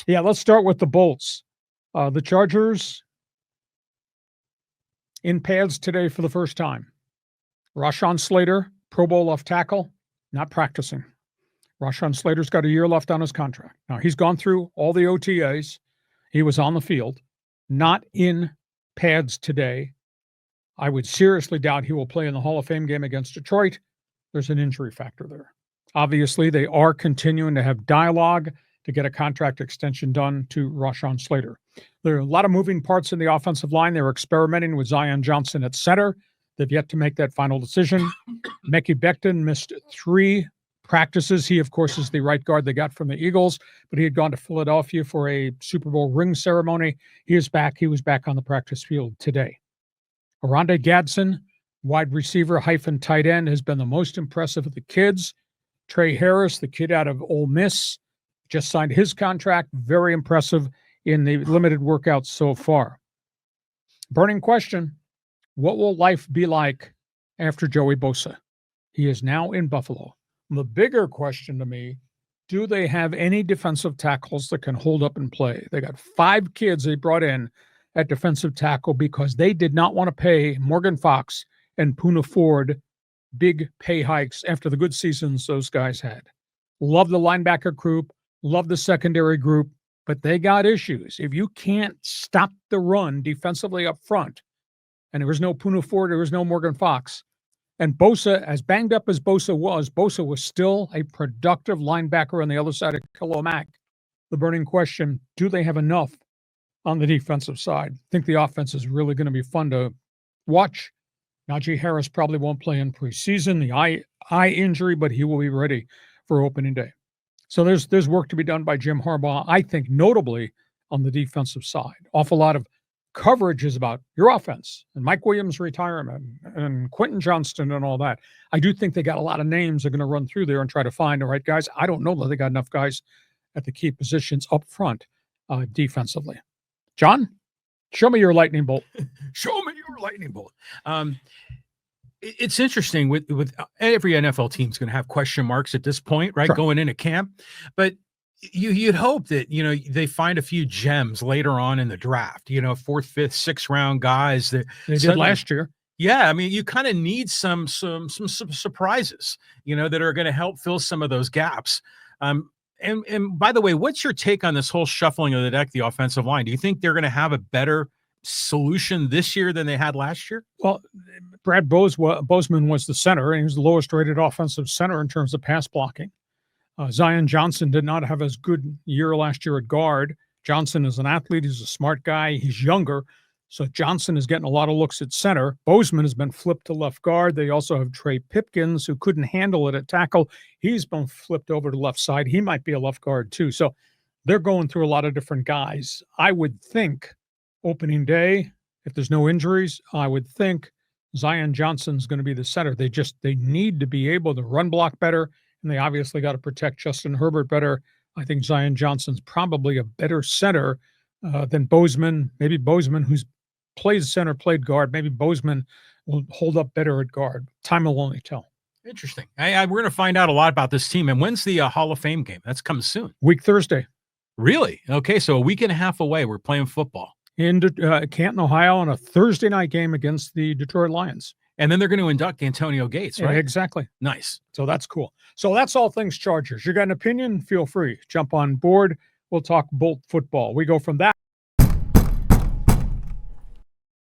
Yeah, let's start with the Bolts. The Chargers in pads today for the first time. Rashawn Slater, Pro Bowl left tackle, not practicing. Rashawn Slater's got a year left on his contract. Now, he's gone through all the OTAs. He was on the field, not in pads today. I would seriously doubt he will play in the Hall of Fame game against Detroit. There's an injury factor there. Obviously, they are continuing to have dialogue to get a contract extension done to Rashawn Slater. There are a lot of moving parts in the offensive line. They were experimenting with Zion Johnson at center. They've yet to make that final decision. Mekhi Becton missed 3 practices. He, of course, is the right guard they got from the Eagles, but he had gone to Philadelphia for a Super Bowl ring ceremony. He is back. He was back on the practice field today. Oronde Gadsden, wide receiver hyphen tight end, has been the most impressive of the kids. Trey Harris, the kid out of Ole Miss, just signed his contract. Very impressive in the limited workouts so far. Burning question, what will life be like after Joey Bosa? He is now in Buffalo. The bigger question to me, do they have any defensive tackles that can hold up and play? They got 5 kids they brought in at defensive tackle because they did not want to pay Morgan Fox and Poona Ford big pay hikes after the good seasons those guys had. Love the linebacker group, love the secondary group, but they got issues. If you can't stop the run defensively up front, and there was no Poona Ford, there was no Morgan Fox, and Bosa, as banged up as Bosa was still a productive linebacker on the other side of Khalil Mack. The burning question, do they have enough on the defensive side? I think the offense is really going to be fun to watch. Najee Harris probably won't play in preseason, the eye injury, but he will be ready for opening day. So there's work to be done by Jim Harbaugh, I think, notably on the defensive side. Awful lot of coverage is about your offense and Mike Williams' retirement and Quentin Johnston and all that. I do think they got a lot of names they're going to run through there and try to find the right guys. I don't know that they got enough guys at the key positions up front defensively. John, show me your lightning bolt. Show me your lightning bolt. It's interesting with every NFL team's going to have question marks at this point, right? Sure. Going into camp, but you'd hope that, they find a few gems later on in the draft, 4th, 5th, 6th round guys that they did last year. Yeah. I mean, you kind of need some surprises, that are going to help fill some of those gaps. And by the way, what's your take on this whole shuffling of the deck, the offensive line? Do you think they're going to have a better solution this year than they had last year? Well, Brad Bozeman was the center, and he was the lowest rated offensive center in terms of pass blocking. Zion Johnson did not have as good year last year at guard. Johnson is an athlete. He's a smart guy. He's younger. So Johnson is getting a lot of looks at center. Bozeman has been flipped to left guard. They also have Trey Pipkins, who couldn't handle it at tackle. He's been flipped over to left side. He might be a left guard too. So they're going through a lot of different guys. I would think opening day, if there's no injuries, I would think Zion Johnson's going to be the center. They need to be able to run block better, and they obviously got to protect Justin Herbert better. I think Zion Johnson's probably a better center than Bozeman. Maybe Bozeman, who's played center, played guard. Maybe Bozeman will hold up better at guard. Time will only tell. Interesting. We're going to find out a lot about this team. And when's the Hall of Fame game? That's coming soon. Week Thursday. Really? Okay, so a week and a half away. We're playing football in Canton, Ohio, on a Thursday night game against the Detroit Lions. And then they're going to induct Antonio Gates, right? Yeah, exactly. Nice. So that's cool. So that's all things Chargers. You got an opinion? Feel free. Jump on board. We'll talk Bolt football. We go from that